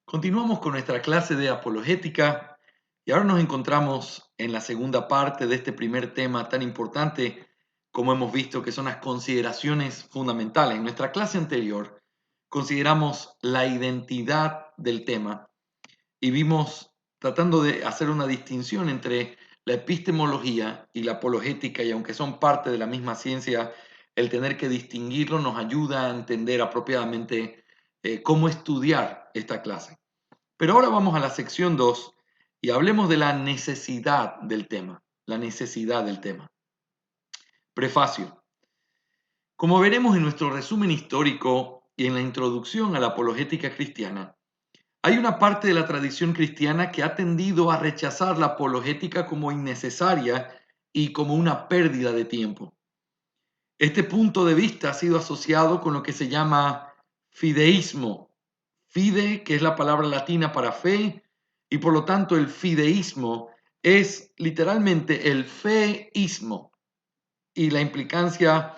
Continuamos con nuestra clase de apologética y ahora nos encontramos en la segunda parte de este primer tema tan importante como hemos visto que son las consideraciones fundamentales. En nuestra clase anterior consideramos la identidad del tema y vimos tratando de hacer una distinción entre la epistemología y la apologética y aunque son parte de la misma ciencia, el tener que distinguirlo nos ayuda a entender apropiadamente cómo estudiar esta clase. Pero ahora vamos a la sección 2 y hablemos de la necesidad del tema. La necesidad del tema. Prefacio. Como veremos en nuestro resumen histórico y en la introducción a la apologética cristiana, hay una parte de la tradición cristiana que ha tendido a rechazar la apologética como innecesaria y como una pérdida de tiempo. Este punto de vista ha sido asociado con lo que se llama fideísmo. Fide, que es la palabra latina para fe, y por lo tanto el fideísmo es literalmente el feísmo y la implicancia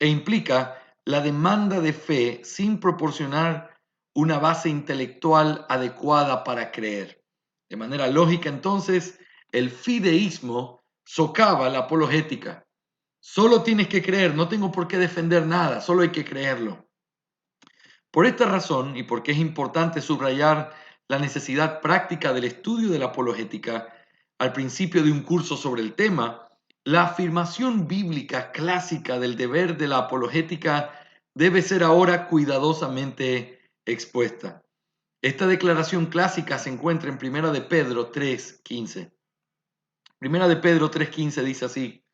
implica la demanda de fe sin proporcionar una base intelectual adecuada para creer. De manera lógica, entonces, el fideísmo socava la apologética. Solo tienes que creer, no tengo por qué defender nada, solo hay que creerlo. Por esta razón, y porque es importante subrayar la necesidad práctica del estudio de la apologética al principio de un curso sobre el tema, la afirmación bíblica clásica del deber de la apologética debe ser ahora cuidadosamente expuesta. Esta declaración clásica se encuentra en 1 de Pedro 3:15. 1 de Pedro 3:15 dice así: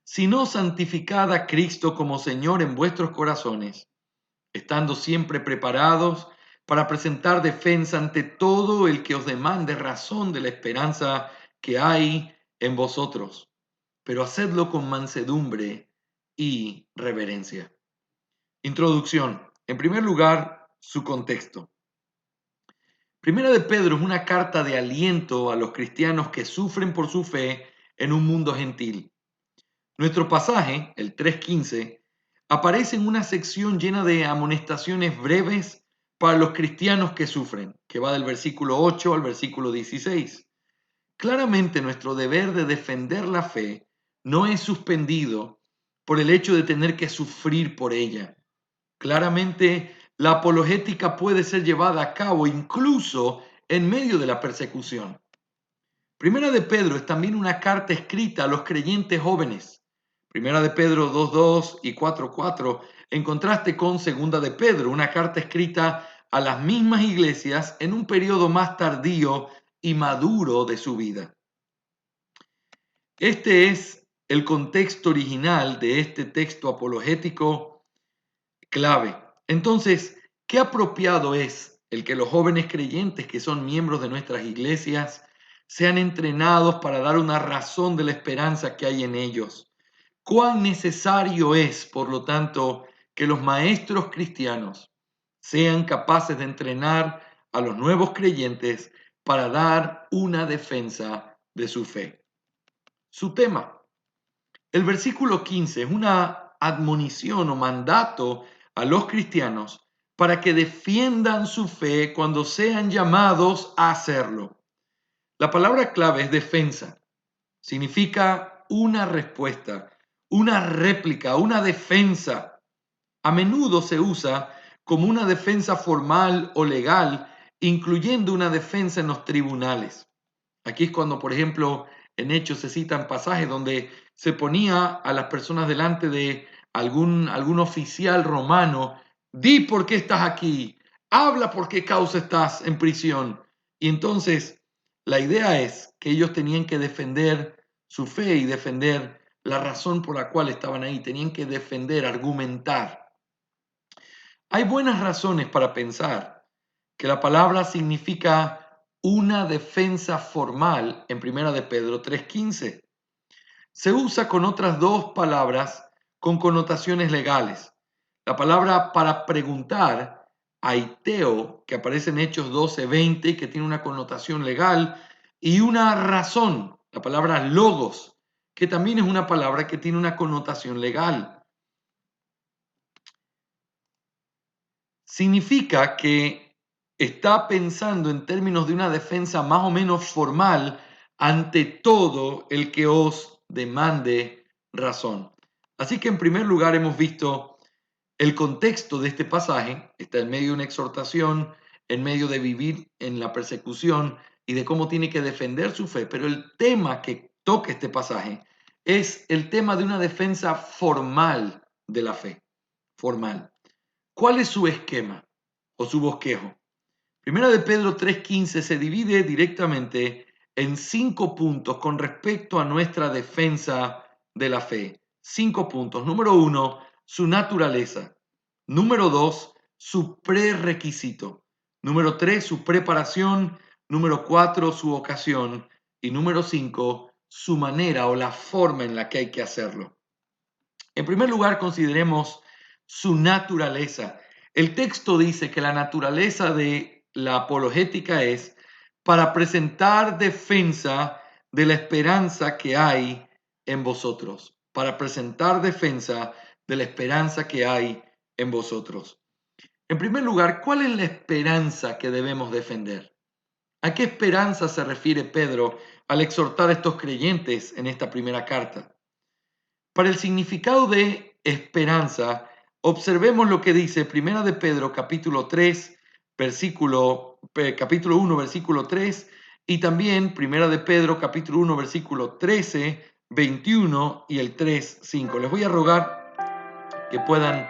sino santificad a Cristo como Señor en vuestros corazones, estando siempre preparados para presentar defensa ante todo el que os demande razón de la esperanza que hay en vosotros, pero hacedlo con mansedumbre y reverencia. Introducción. En primer lugar, su contexto. Primera de Pedro es una carta de aliento a los cristianos que sufren por su fe en un mundo gentil. Nuestro pasaje, el 3:15, aparece en una sección llena de amonestaciones breves para los cristianos que sufren, que va del versículo 8 al versículo 16. Claramente nuestro deber de defender la fe no es suspendido por el hecho de tener que sufrir por ella. Claramente la apologética puede ser llevada a cabo incluso en medio de la persecución. Primera de Pedro es también una carta escrita a los creyentes jóvenes. Primera de Pedro 2:2 y 4:4, en contraste con Segunda de Pedro, una carta escrita a las mismas iglesias en un periodo más tardío y maduro de su vida. Este es el contexto original de este texto apologético clave. Entonces, qué apropiado es el que los jóvenes creyentes que son miembros de nuestras iglesias sean entrenados para dar una razón de la esperanza que hay en ellos. Cuán necesario es, por lo tanto, que los maestros cristianos sean capaces de entrenar a los nuevos creyentes para dar una defensa de su fe. Su tema. El versículo 15 es una admonición o mandato a los cristianos para que defiendan su fe cuando sean llamados a hacerlo. La palabra clave es defensa. Significa una respuesta, una réplica, una defensa. A menudo se usa como una defensa formal o legal, incluyendo una defensa en los tribunales. Aquí es cuando, por ejemplo, en Hechos se citan pasajes donde se ponía a las personas delante de algún oficial romano: di por qué estás aquí, habla por qué causa estás en prisión. Y entonces la idea es que ellos tenían que defender su fe y defender la razón por la cual estaban ahí, tenían que defender, argumentar. Hay buenas razones para pensar que la palabra significa una defensa formal en 1 de Pedro 3:15. Se usa con otras dos palabras con connotaciones legales. La palabra para preguntar, aiteo, que aparece en Hechos 12:20, que tiene una connotación legal, y una razón, la palabra logos, que también es una palabra que tiene una connotación legal. Significa que está pensando en términos de una defensa más o menos formal ante todo el que os demande razón. Así que en primer lugar hemos visto el contexto de este pasaje, está en medio de una exhortación, en medio de vivir en la persecución y de cómo tiene que defender su fe, pero el tema que toca este pasaje es el tema de una defensa formal de la fe, formal. ¿Cuál es su esquema o su bosquejo? Primera de Pedro 3:15 se divide directamente en 5 puntos con respecto a nuestra defensa de la fe. 5 puntos. Número 1, su naturaleza. Número 2, su prerequisito. Número 3, su preparación. Número 4, su ocasión. Y número 5, su manera o la forma en la que hay que hacerlo. En primer lugar, consideremos su naturaleza. El texto dice que la naturaleza de la apologética es para presentar defensa de la esperanza que hay en vosotros. Para presentar defensa de la esperanza que hay en vosotros. En primer lugar, ¿cuál es la esperanza que debemos defender? ¿A qué esperanza se refiere Pedro al exhortar a estos creyentes en esta primera carta? Para el significado de esperanza, observemos lo que dice Primera de Pedro, capítulo 3, capítulo 1, versículo 3, y también Primera de Pedro, capítulo 1, versículo 13, 21 y el 3, 5. Les voy a rogar que puedan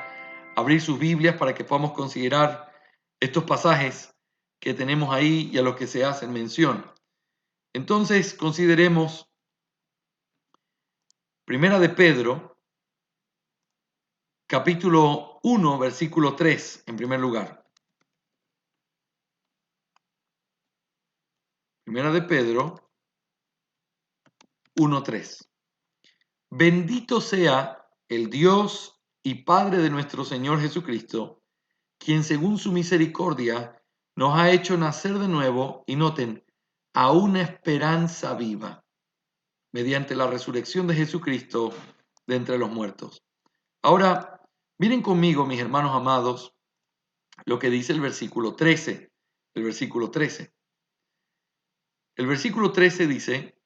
abrir sus Biblias para que podamos considerar estos pasajes que tenemos ahí y a los que se hacen mención. Entonces, consideremos Primera de Pedro, capítulo 1, versículo 3, en primer lugar. Primera de Pedro 1, 3. Bendito sea el Dios y Padre de nuestro Señor Jesucristo, quien según su misericordia nos ha hecho nacer de nuevo, y noten, a una esperanza viva, mediante la resurrección de Jesucristo de entre los muertos. Ahora, miren conmigo, mis hermanos amados, lo que dice el versículo 13. El versículo 13. El versículo 13 dice: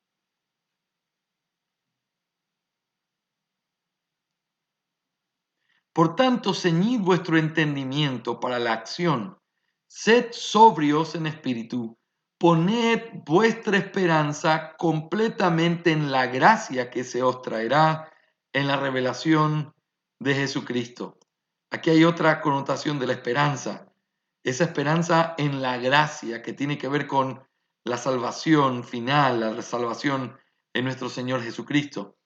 por tanto, ceñid vuestro entendimiento para la acción, sed sobrios en espíritu, poned vuestra esperanza completamente en la gracia que se os traerá en la revelación de Jesucristo. Aquí hay otra connotación de la esperanza, esa esperanza en la gracia que tiene que ver con la salvación final, la salvación en nuestro Señor Jesucristo.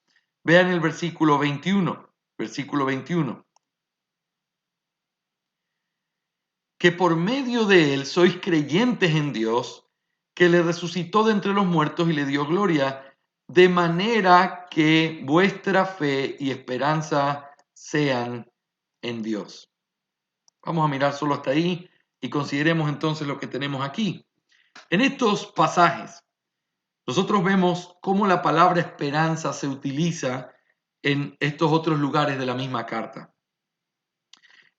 Vean el versículo 21, versículo 21. Que por medio de él sois creyentes en Dios, que le resucitó de entre los muertos y le dio gloria, de manera que vuestra fe y esperanza sean en Dios. Vamos a mirar solo hasta ahí y consideremos entonces lo que tenemos aquí. En estos pasajes, nosotros vemos cómo la palabra esperanza se utiliza en estos otros lugares de la misma carta.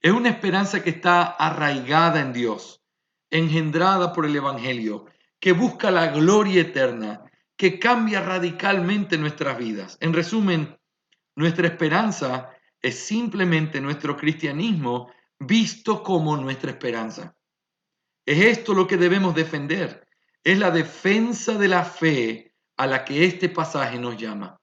Es una esperanza que está arraigada en Dios, engendrada por el Evangelio, que busca la gloria eterna, que cambia radicalmente nuestras vidas. En resumen, nuestra esperanza es simplemente nuestro cristianismo visto como nuestra esperanza. Es esto lo que debemos defender. Es la defensa de la fe a la que este pasaje nos llama.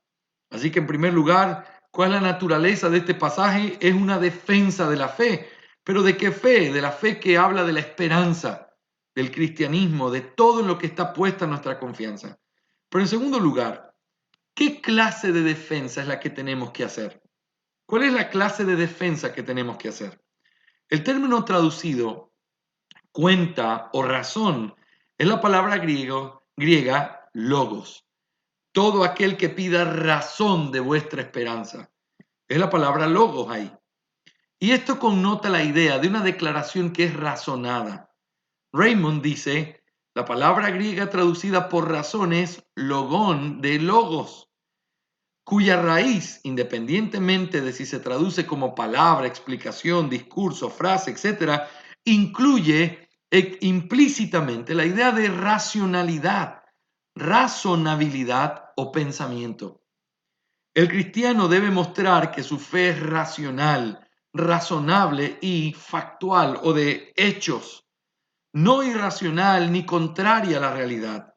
Así que en primer lugar, ¿cuál es la naturaleza de este pasaje? Es una defensa de la fe. ¿Pero de qué fe? De la fe que habla de la esperanza, del cristianismo, de todo en lo que está puesta nuestra confianza. Pero en segundo lugar, ¿qué clase de defensa es la que tenemos que hacer? ¿Cuál es la clase de defensa que tenemos que hacer? El término traducido, cuenta o razón, es la palabra griega logos. Todo aquel que pida razón de vuestra esperanza. Es la palabra logos ahí. Y esto connota la idea de una declaración que es razonada. Raymond dice, la palabra griega traducida por razón es logón de logos, cuya raíz, independientemente de si se traduce como palabra, explicación, discurso, frase, etc., incluye implícitamente la idea de racionalidad, razonabilidad o pensamiento. El cristiano debe mostrar que su fe es racional, razonable y factual o de hechos, no irracional ni contraria a la realidad.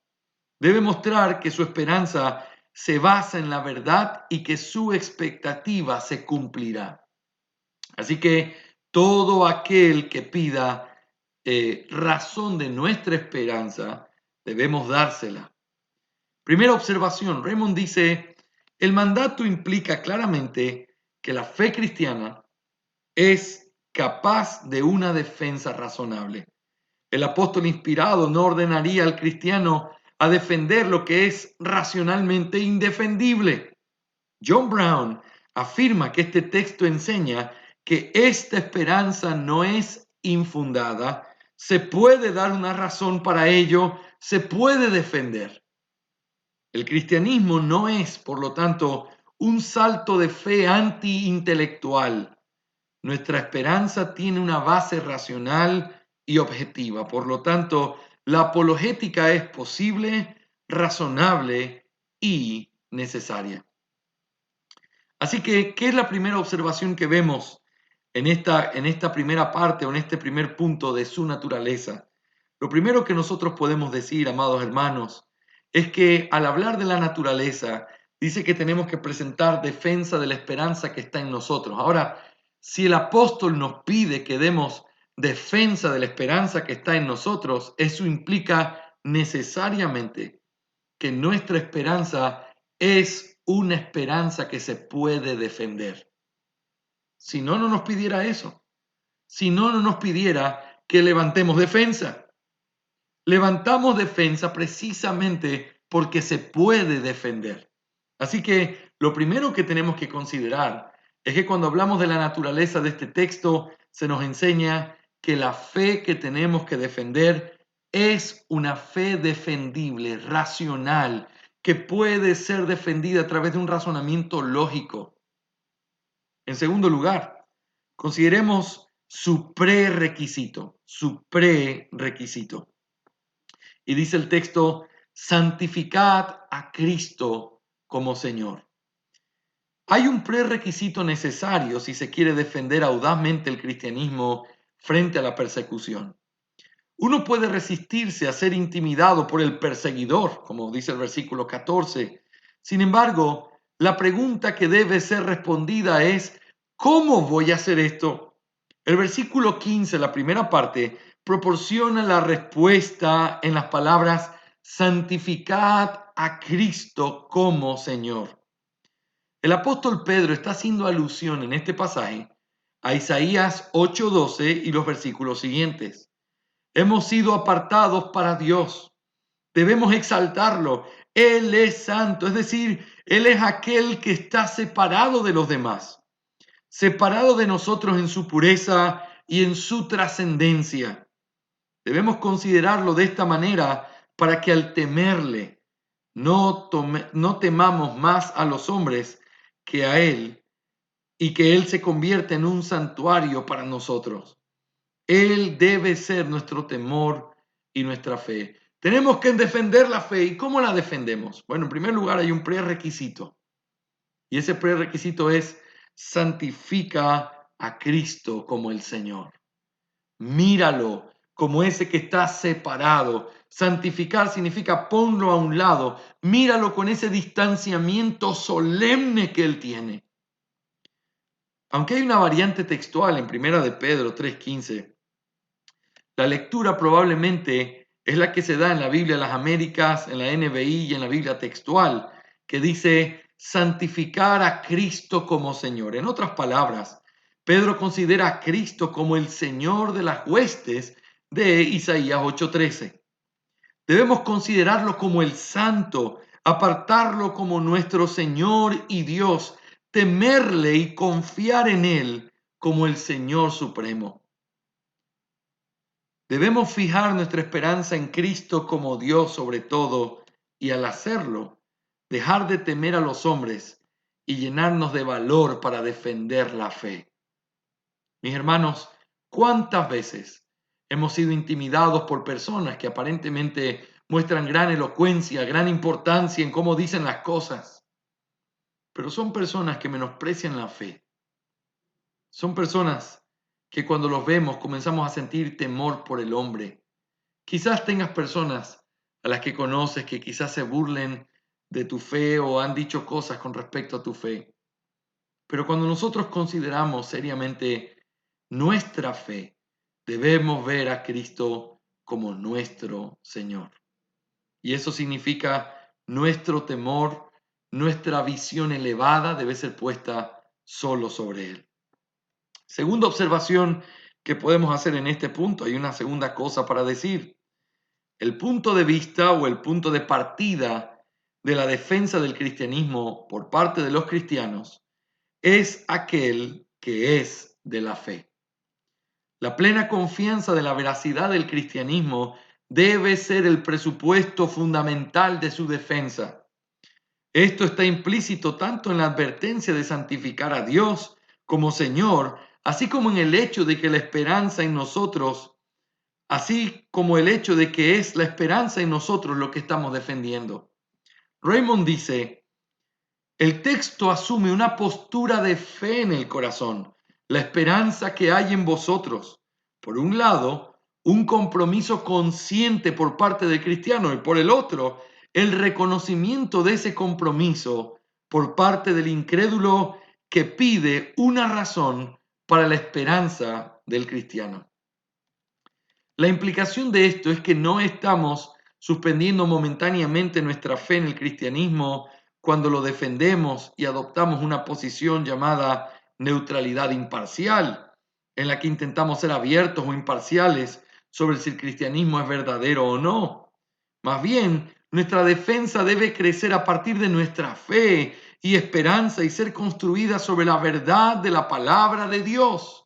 Debe mostrar que su esperanza se basa en la verdad y que su expectativa se cumplirá. Así que todo aquel que pida razón de nuestra esperanza, debemos dársela. Primera observación, Raymond dice, el mandato implica claramente que la fe cristiana es capaz de una defensa razonable. El apóstol inspirado no ordenaría al cristiano a defender lo que es racionalmente indefendible. John Brown afirma que este texto enseña que esta esperanza no es infundada, se puede dar una razón para ello, se puede defender. El cristianismo no es, por lo tanto, un salto de fe anti-intelectual. Nuestra esperanza tiene una base racional y objetiva. Por lo tanto, la apologética es posible, razonable y necesaria. Así que, ¿qué es la primera observación que vemos en esta primera parte o en este primer punto de su naturaleza? Lo primero que nosotros podemos decir, amados hermanos, es que al hablar de la naturaleza, dice que tenemos que presentar defensa de la esperanza que está en nosotros. Ahora, si el apóstol nos pide que demos defensa de la esperanza que está en nosotros, eso implica necesariamente que nuestra esperanza es una esperanza que se puede defender. Si no, no nos pidiera eso. Si no, no nos pidiera que levantemos defensa. Levantamos defensa precisamente porque se puede defender. Así que lo primero que tenemos que considerar es que cuando hablamos de la naturaleza de este texto, se nos enseña que la fe que tenemos que defender es una fe defendible, racional, que puede ser defendida a través de un razonamiento lógico. En segundo lugar, consideremos su prerequisito, Y dice el texto, santificad a Cristo como Señor. Hay un prerequisito necesario si se quiere defender audazmente el cristianismo frente a la persecución. Uno puede resistirse a ser intimidado por el perseguidor, como dice el versículo 14. Sin embargo, la pregunta que debe ser respondida es, ¿cómo voy a hacer esto? El versículo 15, la primera parte, proporciona la respuesta en las palabras, santificad a Cristo como Señor. El apóstol Pedro está haciendo alusión en este pasaje a Isaías 8:12 y los versículos siguientes. Hemos sido apartados para Dios. Debemos exaltarlo. Él es santo, es decir, Él es aquel que está separado de los demás, separado de nosotros en su pureza y en su trascendencia. Debemos considerarlo de esta manera para que al temerle no temamos más a los hombres que a Él y que Él se convierta en un santuario para nosotros. Él debe ser nuestro temor y nuestra fe. Tenemos que defender la fe. ¿Y cómo la defendemos? Bueno, en primer lugar hay un prerequisito. Y ese prerequisito es santifica a Cristo como el Señor. Míralo como ese que está separado. Santificar significa ponlo a un lado. Míralo con ese distanciamiento solemne que Él tiene. Aunque hay una variante textual en Primera de Pedro 3:15, la lectura probablemente es la que se da en la Biblia de las Américas, en la NBI y en la Biblia textual, que dice santificar a Cristo como Señor. En otras palabras, Pedro considera a Cristo como el Señor de las huestes de Isaías 8:13. Debemos considerarlo como el Santo, apartarlo como nuestro Señor y Dios, temerle y confiar en Él como el Señor Supremo. Debemos fijar nuestra esperanza en Cristo como Dios sobre todo y al hacerlo, dejar de temer a los hombres y llenarnos de valor para defender la fe. Mis hermanos, ¿cuántas veces Hemos sido intimidados por personas que aparentemente muestran gran elocuencia, gran importancia en cómo dicen las cosas, pero son personas que menosprecian la fe. Son personas que cuando los vemos comenzamos a sentir temor por el hombre. Quizás tengas personas a las que conoces que quizás se burlen de tu fe o han dicho cosas con respecto a tu fe. Pero cuando nosotros consideramos seriamente nuestra fe, debemos ver a Cristo como nuestro Señor. Y eso significa nuestro temor, nuestra visión elevada debe ser puesta solo sobre Él. Segunda observación que podemos hacer en este punto, hay una segunda cosa para decir. El punto de vista o el punto de partida de la defensa del cristianismo por parte de los cristianos es aquel que es de la fe. La plena confianza de la veracidad del cristianismo debe ser el presupuesto fundamental de su defensa. Esto está implícito tanto en la advertencia de santificar a Dios como Señor, así como en el hecho de que la esperanza en nosotros, así como el hecho de que es la esperanza en nosotros lo que estamos defendiendo. Raymond dice, el texto asume una postura de fe en el corazón, la esperanza que hay en vosotros. Por un lado, un compromiso consciente por parte del cristiano y por el otro, el reconocimiento de ese compromiso por parte del incrédulo que pide una razón para la esperanza del cristiano. La implicación de esto es que no estamos suspendiendo momentáneamente nuestra fe en el cristianismo cuando lo defendemos y adoptamos una posición llamada neutralidad imparcial, en la que intentamos ser abiertos o imparciales sobre si el cristianismo es verdadero o no. Más bien, nuestra defensa debe crecer a partir de nuestra fe y esperanza y ser construida sobre la verdad de la palabra de Dios.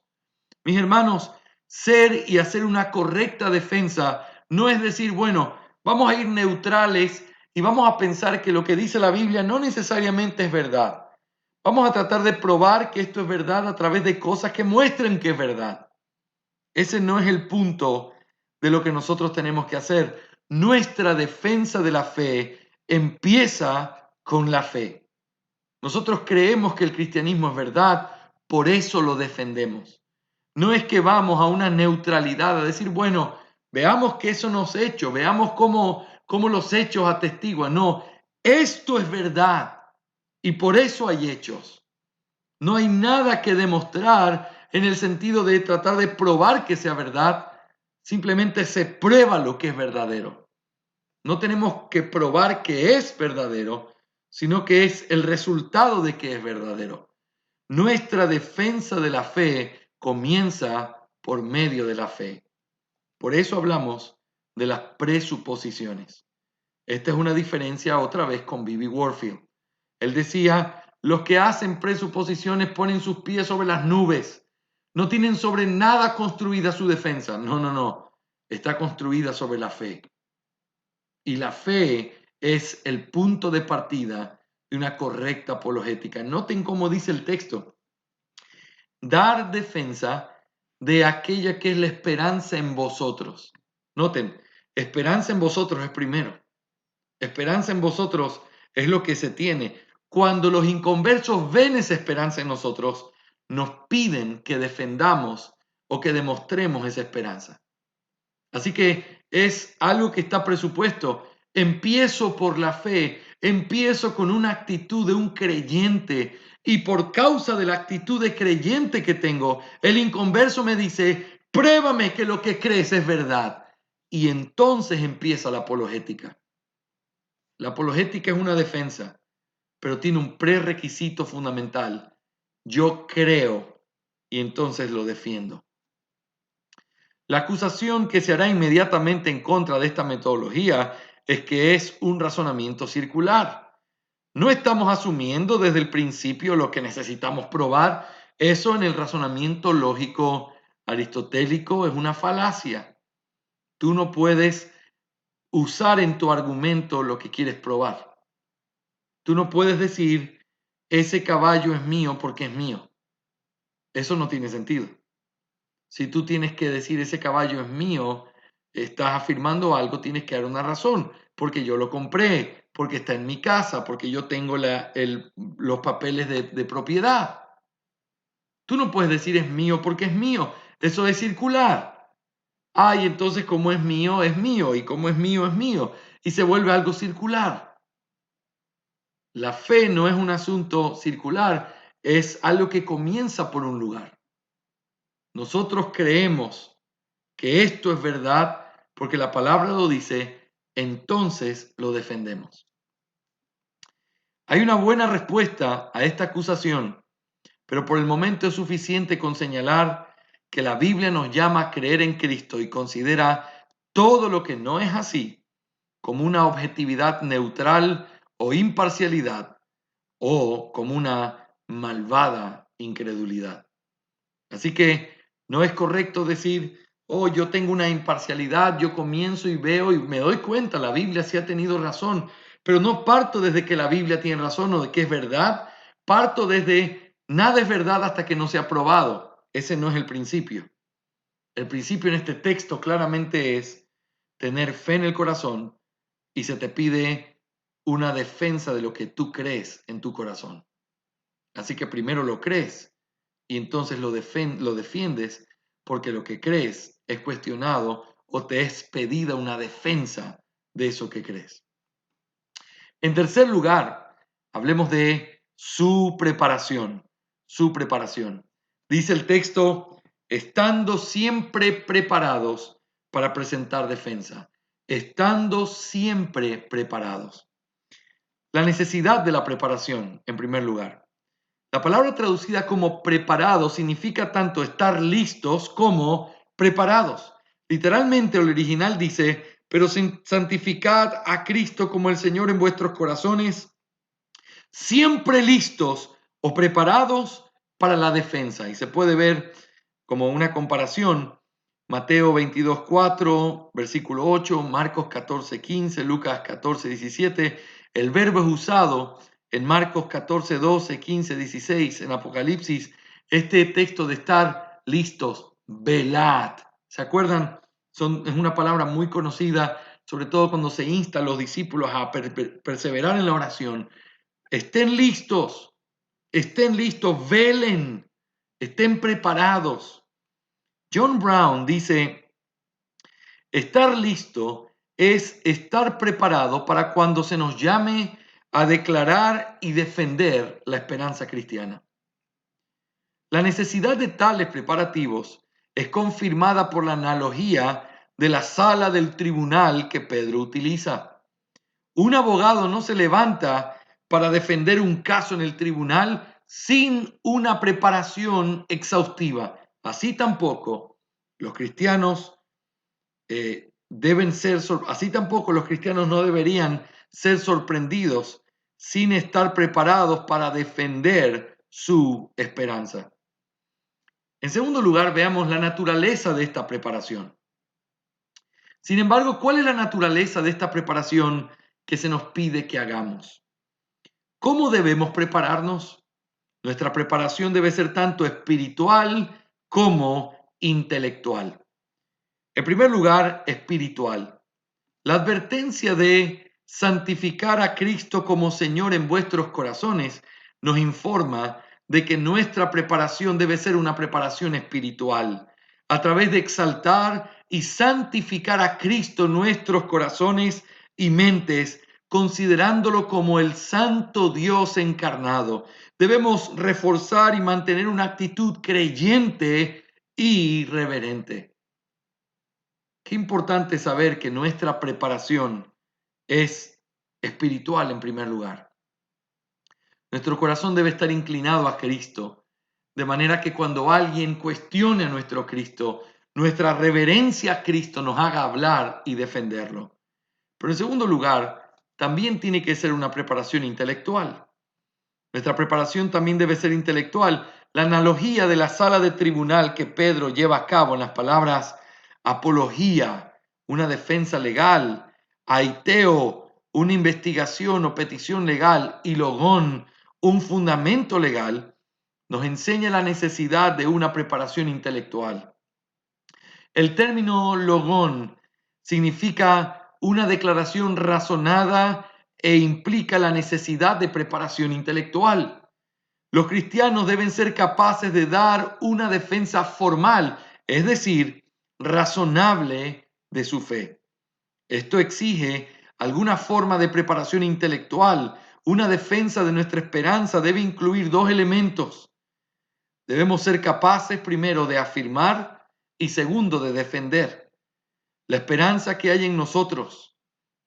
Mis hermanos, ser y hacer una correcta defensa no es decir, bueno, vamos a ir neutrales y vamos a pensar que lo que dice la Biblia no necesariamente es verdad. Vamos a tratar de probar que esto es verdad a través de cosas que muestren que es verdad. Ese no es el punto de lo que nosotros tenemos que hacer. Nuestra defensa de la fe empieza con la fe. Nosotros creemos que el cristianismo es verdad, por eso lo defendemos. No es que vamos a una neutralidad, a decir, bueno, veamos que eso nos hecho, veamos cómo los hechos atestiguan. No, esto es verdad y por eso hay hechos. No hay nada que demostrar en el sentido de tratar de probar que sea verdad, simplemente se prueba lo que es verdadero. No tenemos que probar que es verdadero, sino que es el resultado de que es verdadero. Nuestra defensa de la fe comienza por medio de la fe. Por eso hablamos de las presuposiciones. Esta es una diferencia otra vez con B.B. Warfield. Él decía, los que hacen presuposiciones ponen sus pies sobre las nubes. No tienen sobre nada construida su defensa. No. Está construida sobre la fe. Y la fe es el punto de partida de una correcta apologética. Noten cómo dice el texto. Dar defensa de aquella que es la esperanza en vosotros. Noten, esperanza en vosotros es primero. Esperanza en vosotros es lo que se tiene. Cuando los inconversos ven esa esperanza en nosotros, nos piden que defendamos o que demostremos esa esperanza. Así que es algo que está presupuesto. Empiezo por la fe, empiezo con una actitud de un creyente y por causa de la actitud de creyente que tengo, el inconverso me dice, pruébame que lo que crees es verdad. Y entonces empieza la apologética. La apologética es una defensa, pero tiene un prerequisito fundamental. Yo creo y entonces lo defiendo. La acusación que se hará inmediatamente en contra de esta metodología es que es un razonamiento circular. No estamos asumiendo desde el principio lo que necesitamos probar. Eso en el razonamiento lógico aristotélico es una falacia. Tú no puedes usar en tu argumento lo que quieres probar. Tú no puedes decir, ese caballo es mío porque es mío. Eso no tiene sentido. Si tú tienes que decir ese caballo es mío, estás afirmando algo, tienes que dar una razón, porque yo lo compré, porque está en mi casa, porque yo tengo los papeles de propiedad. Tú no puedes decir es mío porque es mío. Eso es circular. Ay, entonces como es mío, y como es mío, y se vuelve algo circular. La fe no es un asunto circular, es algo que comienza por un lugar. Nosotros creemos que esto es verdad porque la palabra lo dice, entonces lo defendemos. Hay una buena respuesta a esta acusación, pero por el momento es suficiente con señalar que la Biblia nos llama a creer en Cristo y considera todo lo que no es así como una objetividad neutral o imparcialidad o como una malvada incredulidad. Así que no es correcto decir, oh, yo tengo una imparcialidad, yo comienzo y veo y me doy cuenta, la Biblia sí ha tenido razón, pero no parto desde que la Biblia tiene razón o de que es verdad, parto desde nada es verdad hasta que no sea probado. Ese no es el principio. El principio en este texto claramente es tener fe en el corazón y se te pide una defensa de lo que tú crees en tu corazón. Así que primero lo crees y entonces lo defiendes porque lo que crees es cuestionado o te es pedida una defensa de eso que crees. En tercer lugar, hablemos de su preparación. Su preparación. Dice el texto, estando siempre preparados para presentar defensa. Estando siempre preparados. La necesidad de la preparación, en primer lugar. La palabra traducida como preparado significa tanto estar listos como preparados. Literalmente el original dice, pero santificad a Cristo como el Señor en vuestros corazones, siempre listos o preparados para la defensa. Y se puede ver como una comparación, Mateo 22:4, versículo 8, Marcos 14:15, Lucas 14:17. El verbo es usado en Marcos 14:12, 15, 16, en Apocalipsis. Este texto de estar listos, velad. ¿Se acuerdan? Es una palabra muy conocida, sobre todo cuando se insta a los discípulos a perseverar en la oración. Estén listos, velen, estén preparados. John Brown dice, estar listo es estar preparado para cuando se nos llame a declarar y defender la esperanza cristiana. La necesidad de tales preparativos es confirmada por la analogía de la sala del tribunal que Pedro utiliza. Un abogado no se levanta para defender un caso en el tribunal sin una preparación exhaustiva. Así tampoco los cristianos así tampoco los cristianos no deberían ser sorprendidos sin estar preparados para defender su esperanza. En segundo lugar, veamos la naturaleza de esta preparación. Sin embargo, ¿cuál es la naturaleza de esta preparación que se nos pide que hagamos? ¿Cómo debemos prepararnos? Nuestra preparación debe ser tanto espiritual como intelectual. En primer lugar, espiritual. La advertencia de santificar a Cristo como Señor en vuestros corazones nos informa de que nuestra preparación debe ser una preparación espiritual, a través de exaltar y santificar a Cristo en nuestros corazones y mentes, considerándolo como el santo Dios encarnado. Debemos reforzar y mantener una actitud creyente y reverente. Qué importante saber que nuestra preparación es espiritual en primer lugar. Nuestro corazón debe estar inclinado a Cristo, de manera que cuando alguien cuestione a nuestro Cristo, nuestra reverencia a Cristo nos haga hablar y defenderlo. Pero en segundo lugar, también tiene que ser una preparación intelectual. Nuestra preparación también debe ser intelectual. La analogía de la sala de tribunal que Pedro lleva a cabo en las palabras apología, una defensa legal, aiteo, una investigación o petición legal, y logón, un fundamento legal, nos enseña la necesidad de una preparación intelectual. El término logón significa una declaración razonada e implica la necesidad de preparación intelectual. Los cristianos deben ser capaces de dar una defensa formal, es decir, razonable de su fe. Esto exige alguna forma de preparación intelectual. Una defensa de nuestra esperanza debe incluir dos elementos. Debemos ser capaces, primero, de afirmar y segundo, de defender la esperanza que hay en nosotros.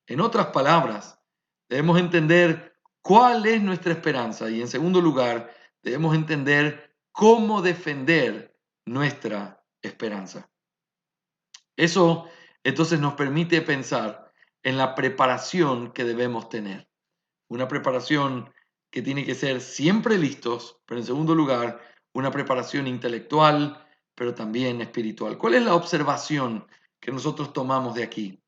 En otras palabras, debemos entender cuál es nuestra esperanza y en segundo lugar, debemos entender cómo defender nuestra esperanza. Eso entonces nos permite pensar en la preparación que debemos tener. Una preparación que tiene que ser siempre listos, pero en segundo lugar, una preparación intelectual, pero también espiritual. ¿Cuál es la observación que nosotros tomamos de aquí?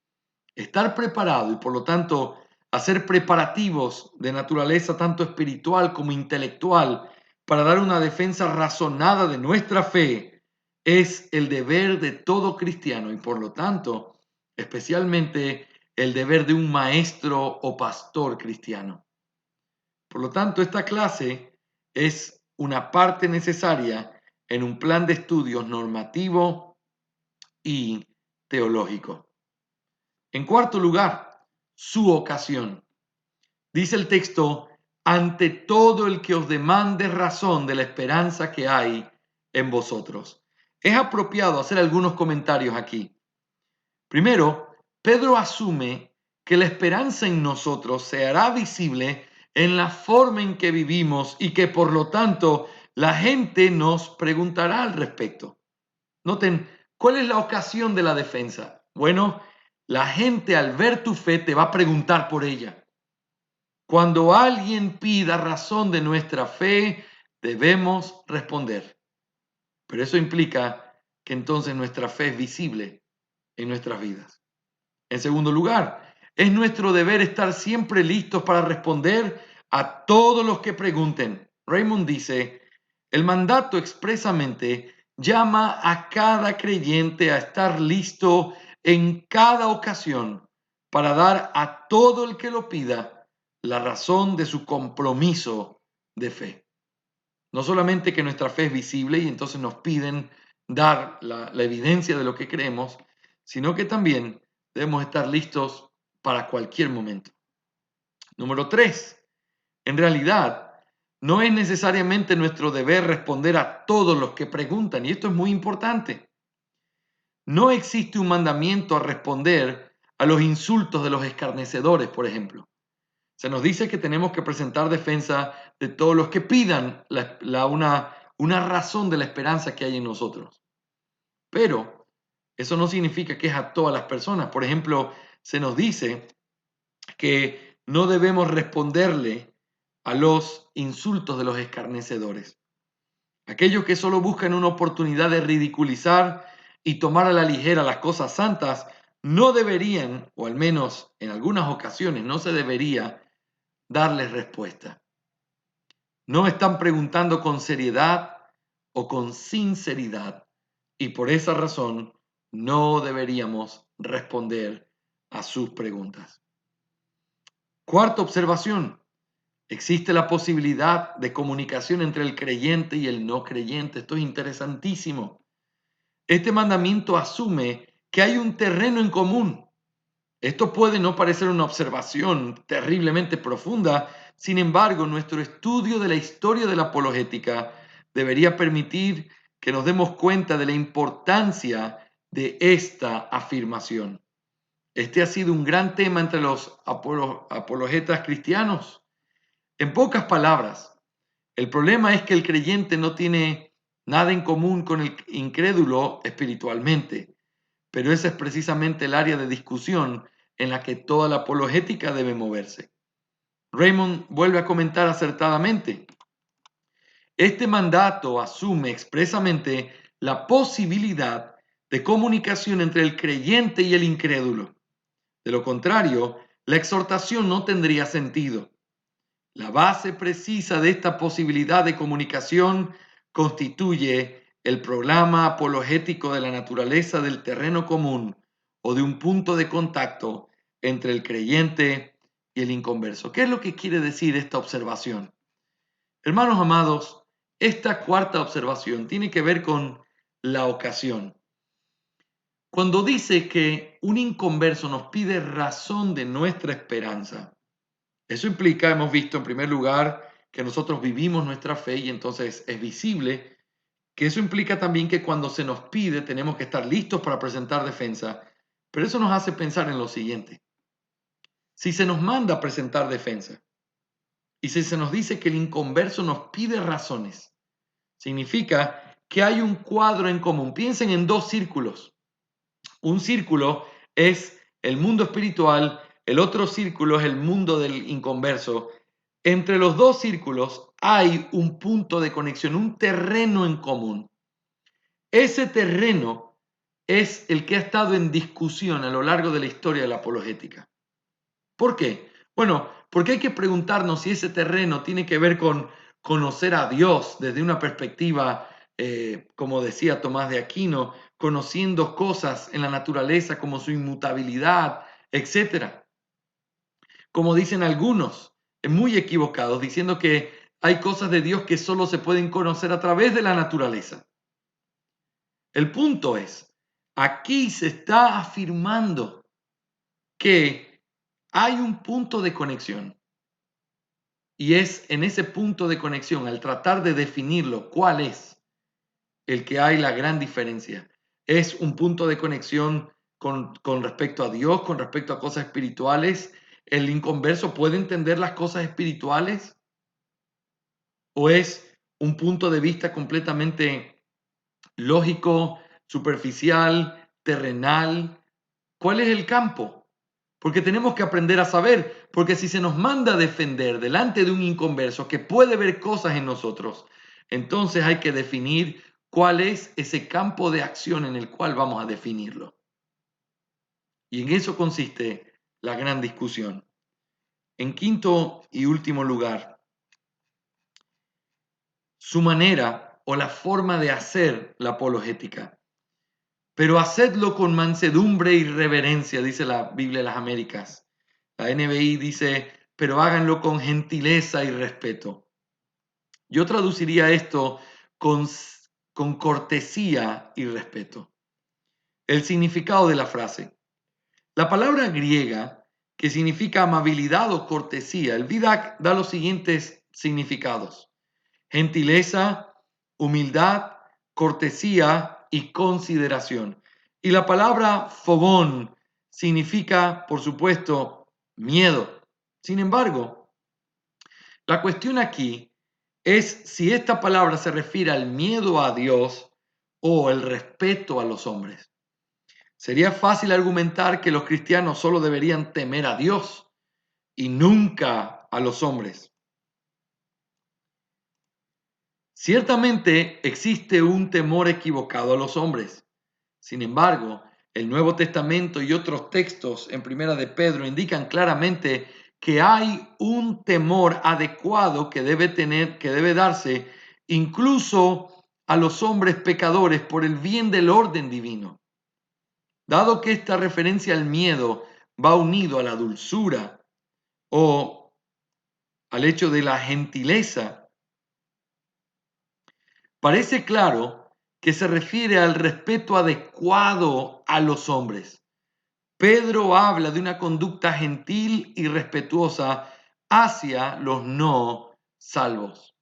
Estar preparado y por lo tanto hacer preparativos de naturaleza tanto espiritual como intelectual para dar una defensa razonada de nuestra fe es el deber de todo cristiano y por lo tanto especialmente el deber de un maestro o pastor cristiano. Por lo tanto, esta clase es una parte necesaria en un plan de estudios normativo y teológico. En cuarto lugar, su ocasión. Dice el texto, ante todo el que os demande razón de la esperanza que hay en vosotros. Es apropiado hacer algunos comentarios aquí. Primero, Pedro asume que la esperanza en nosotros se hará visible en la forma en que vivimos y que por lo tanto la gente nos preguntará al respecto. Noten, ¿cuál es la ocasión de la defensa? Bueno, la gente al ver tu fe te va a preguntar por ella. Cuando alguien pida razón de nuestra fe, debemos responder. Pero eso implica que entonces nuestra fe es visible en nuestras vidas. En segundo lugar, es nuestro deber estar siempre listos para responder a todos los que pregunten. Raymond dice, el mandato expresamente llama a cada creyente a estar listo en cada ocasión para dar a todo el que lo pida la razón de su compromiso de fe. No solamente que nuestra fe es visible y entonces nos piden dar la evidencia de lo que creemos, sino que también debemos estar listos para cualquier momento. Número 3. En realidad, no es necesariamente nuestro deber responder a todos los que preguntan, y esto es muy importante. No existe un mandamiento a responder a los insultos de los escarnecedores, por ejemplo. Se nos dice que tenemos que presentar defensa de todos los que pidan una razón de la esperanza que hay en nosotros. Pero eso no significa que es a todas las personas. Por ejemplo, se nos dice que no debemos responderle a los insultos de los escarnecedores. Aquellos que solo buscan una oportunidad de ridiculizar y tomar a la ligera las cosas santas, no deberían, o al menos en algunas ocasiones no se debería, darles respuesta. No están preguntando con seriedad o con sinceridad y por esa razón no deberíamos responder a sus preguntas. Cuarta observación. Existe la posibilidad de comunicación entre el creyente y el no creyente. Esto es interesantísimo. Este mandamiento asume que hay un terreno en común. Esto puede no parecer una observación terriblemente profunda, sin embargo, nuestro estudio de la historia de la apologética debería permitir que nos demos cuenta de la importancia de esta afirmación. Este ha sido un gran tema entre los apologetas cristianos. En pocas palabras, el problema es que el creyente no tiene nada en común con el incrédulo espiritualmente, pero ese es precisamente el área de discusión en la que toda la apologética debe moverse. Raymond vuelve a comentar acertadamente. Este mandato asume expresamente la posibilidad de comunicación entre el creyente y el incrédulo. De lo contrario, la exhortación no tendría sentido. La base precisa de esta posibilidad de comunicación constituye el programa apologético de la naturaleza del terreno común o de un punto de contacto entre el creyente y el inconverso. ¿Qué es lo que quiere decir esta observación? Hermanos amados, esta cuarta observación tiene que ver con la ocasión. Cuando dice que un inconverso nos pide razón de nuestra esperanza, eso implica, hemos visto en primer lugar, que nosotros vivimos nuestra fe y entonces es visible, que eso implica también que cuando se nos pide tenemos que estar listos para presentar defensa, pero eso nos hace pensar en lo siguiente. Si se nos manda a presentar defensa y si se nos dice que el inconverso nos pide razones, significa que hay un cuadro en común. Piensen en dos círculos. Un círculo es el mundo espiritual, el otro círculo es el mundo del inconverso. Entre los dos círculos hay un punto de conexión, un terreno en común. Ese terreno es el que ha estado en discusión a lo largo de la historia de la apologética. ¿Por qué? Bueno, porque hay que preguntarnos si ese terreno tiene que ver con conocer a Dios desde una perspectiva, como decía Tomás de Aquino, conociendo cosas en la naturaleza como su inmutabilidad, etcétera. Como dicen algunos, muy equivocados, diciendo que hay cosas de Dios que solo se pueden conocer a través de la naturaleza. El punto es, aquí se está afirmando que hay un punto de conexión. Y es en ese punto de conexión, al tratar de definirlo, cuál es el que hay la gran diferencia. Es un punto de conexión con respecto a Dios, con respecto a cosas espirituales. ¿El inconverso puede entender las cosas espirituales? ¿O es un punto de vista completamente lógico, superficial, terrenal? ¿Cuál es el campo? Porque tenemos que aprender a saber, porque si se nos manda a defender delante de un inconverso que puede ver cosas en nosotros, entonces hay que definir cuál es ese campo de acción en el cual vamos a definirlo. Y en eso consiste la gran discusión. En quinto y último lugar, su manera o la forma de hacer la apologética. Pero hacedlo con mansedumbre y reverencia, dice la Biblia de las Américas. La NBI dice, pero háganlo con gentileza y respeto. Yo traduciría esto con cortesía y respeto. El significado de la frase. La palabra griega, que significa amabilidad o cortesía, el Vidac da los siguientes significados. Gentileza, humildad, cortesía y consideración. Y la palabra fogón significa, por supuesto, miedo. Sin embargo, la cuestión aquí es si esta palabra se refiere al miedo a Dios o el respeto a los hombres. Sería fácil argumentar que los cristianos solo deberían temer a Dios y nunca a los hombres. Ciertamente existe un temor equivocado a los hombres. Sin embargo, el Nuevo Testamento y otros textos en Primera de Pedro indican claramente que hay un temor adecuado que debe darse incluso a los hombres pecadores por el bien del orden divino. Dado que esta referencia al miedo va unido a la dulzura o al hecho de la gentileza, parece claro que se refiere al respeto adecuado a los hombres. Pedro habla de una conducta gentil y respetuosa hacia los no salvos.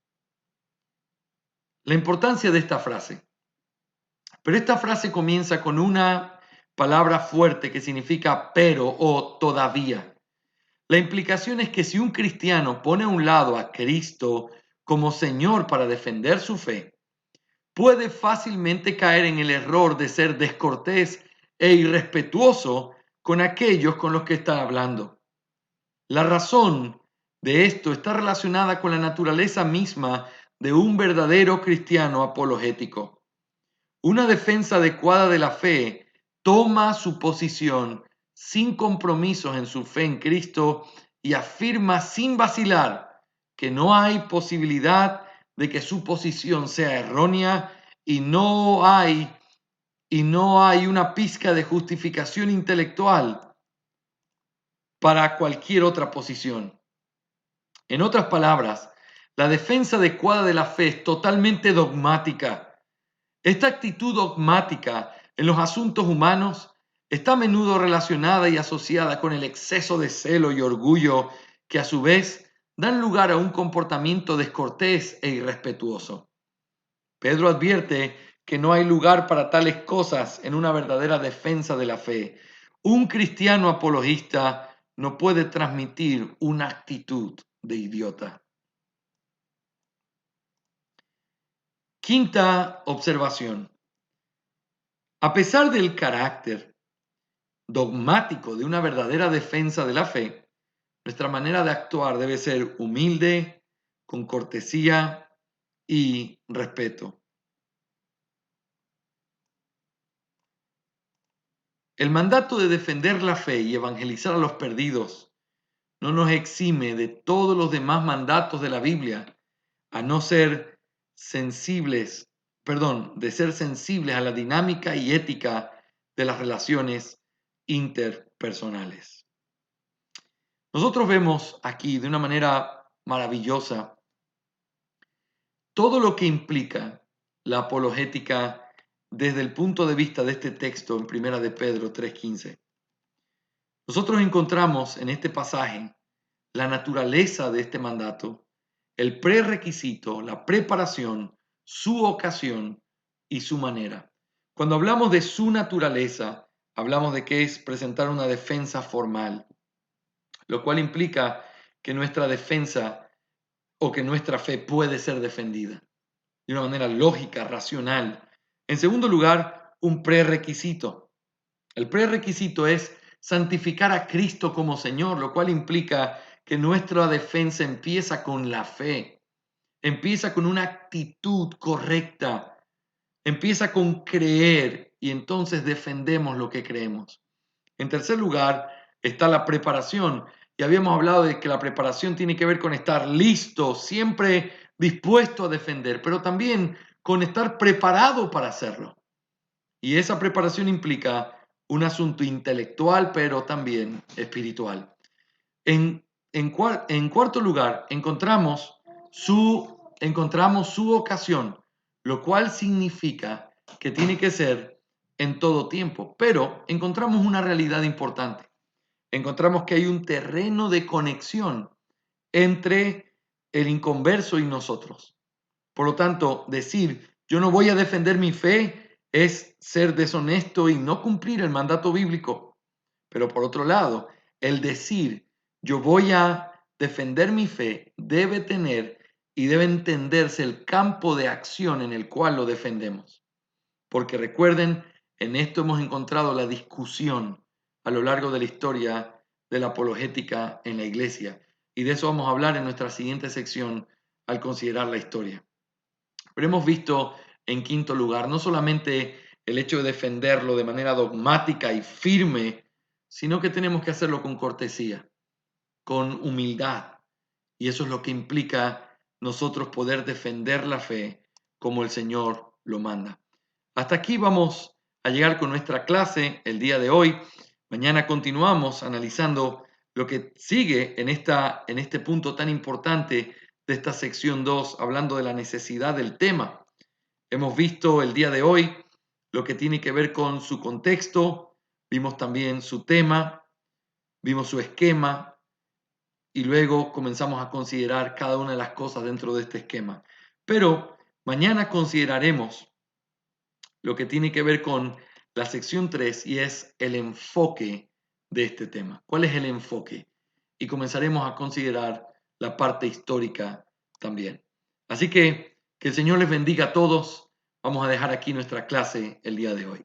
La importancia de esta frase. Pero esta frase comienza con una palabra fuerte que significa pero o todavía. La implicación es que si un cristiano pone a un lado a Cristo como Señor para defender su fe, puede fácilmente caer en el error de ser descortés e irrespetuoso con aquellos con los que está hablando. La razón de esto está relacionada con la naturaleza misma de un verdadero cristiano apologético. Una defensa adecuada de la fe toma su posición sin compromisos en su fe en Cristo y afirma sin vacilar que no hay posibilidad de que su posición sea errónea y no hay una pizca de justificación intelectual para cualquier otra posición. En otras palabras, la defensa adecuada de la fe es totalmente dogmática. Esta actitud dogmática en los asuntos humanos está a menudo relacionada y asociada con el exceso de celo y orgullo que a su vez dan lugar a un comportamiento descortés e irrespetuoso. Pedro advierte que no hay lugar para tales cosas en una verdadera defensa de la fe. Un cristiano apologista no puede transmitir una actitud de idiota. Quinta observación. A pesar del carácter dogmático de una verdadera defensa de la fe, nuestra manera de actuar debe ser humilde, con cortesía y respeto. El mandato de defender la fe y evangelizar a los perdidos no nos exime de todos los demás mandatos de la Biblia, a no ser sensibles, de ser sensibles a la dinámica y ética de las relaciones interpersonales. Nosotros vemos aquí de una manera maravillosa todo lo que implica la apologética desde el punto de vista de este texto en 1 de Pedro 3:15. Nosotros encontramos en este pasaje la naturaleza de este mandato, el prerequisito, la preparación, su ocasión y su manera. Cuando hablamos de su naturaleza, hablamos de que es presentar una defensa formal, lo cual implica que nuestra defensa o que nuestra fe puede ser defendida de una manera lógica, racional. En segundo lugar, un prerequisito. El prerequisito es santificar a Cristo como Señor, lo cual implica que nuestra defensa empieza con la fe, empieza con una actitud correcta, empieza con creer y entonces defendemos lo que creemos. En tercer lugar está la preparación. Y habíamos hablado de que la preparación tiene que ver con estar listo, siempre dispuesto a defender, pero también con estar preparado para hacerlo. Y esa preparación implica un asunto intelectual, pero también espiritual. En cuarto lugar, encontramos su ocasión, lo cual significa que tiene que ser en todo tiempo. Pero encontramos una realidad importante. Encontramos que hay un terreno de conexión entre el inconverso y nosotros. Por lo tanto, decir yo no voy a defender mi fe es ser deshonesto y no cumplir el mandato bíblico. Pero por otro lado, el decir yo voy a defender mi fe debe tener y debe entenderse el campo de acción en el cual lo defendemos. Porque recuerden, en esto hemos encontrado la discusión a lo largo de la historia de la apologética en la iglesia. Y de eso vamos a hablar en nuestra siguiente sección al considerar la historia. Pero hemos visto en quinto lugar no solamente el hecho de defenderlo de manera dogmática y firme, sino que tenemos que hacerlo con cortesía, con humildad. Y eso es lo que implica nosotros poder defender la fe como el Señor lo manda. Hasta aquí vamos a llegar con nuestra clase el día de hoy. Mañana continuamos analizando lo que sigue en este punto tan importante de esta sección 2, hablando de la necesidad del tema. Hemos visto el día de hoy lo que tiene que ver con su contexto, vimos también su tema, vimos su esquema y luego comenzamos a considerar cada una de las cosas dentro de este esquema. Pero mañana consideraremos lo que tiene que ver con la sección 3 y es el enfoque de este tema. ¿Cuál es el enfoque? Y comenzaremos a considerar la parte histórica también. Así que el Señor les bendiga a todos. Vamos a dejar aquí nuestra clase el día de hoy.